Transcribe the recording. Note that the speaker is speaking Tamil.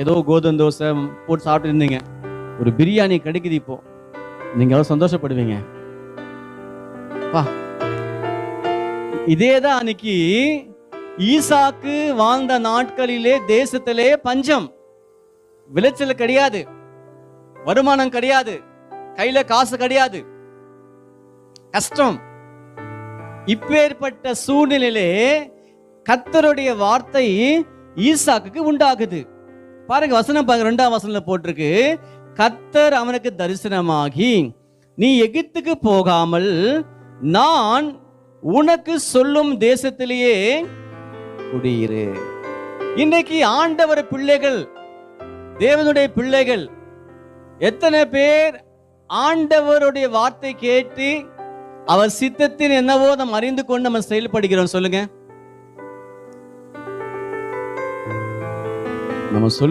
ஏதோ கோதுமை தோசை போட்டு சாப்பிட்டு இருந்தீங்க, ஒரு பிரியாணி கிடைக்குது இப்போ, நீங்க எவ்வளவு சந்தோஷப்படுவீங்க? வா, இதேதான் அன்னைக்கு ஈசாக்கு வாழ்ந்த நாட்களிலே தேசத்திலே பஞ்சம், விளைச்சல் கிடையாது, வருமானம் கிடையாது, கையில காசு கிடையாது, கஷ்டம். இப்பேற்பட்ட சூழ்நிலையிலே கர்த்தருடைய வார்த்தை ஈசாக்குக்கு உண்டாகுது. பாருங்க, வசனம் பாருங்க, 2ஆம் வசனத்துல போட்டிருக்கு, கர்த்தர் அவனுக்கு தரிசனமாகி, நீ எகிப்துக்கு போகாமல் நான் உனக்கு சொல்லும் தேசத்திலேயே குடியிரு. இன்னைக்கு ஆண்டவர் பிள்ளைகள், தேவனுடைய பிள்ளைகள் எத்தனை பேர் ஆண்டவருடைய வார்த்தை கேட்டு அவர் சித்தத்தின் என்னவோ நம்ம அறிந்து கொண்டு நம்ம செயல்படுகிறோம்? சொல்லுங்க. நம்ம சொல்லு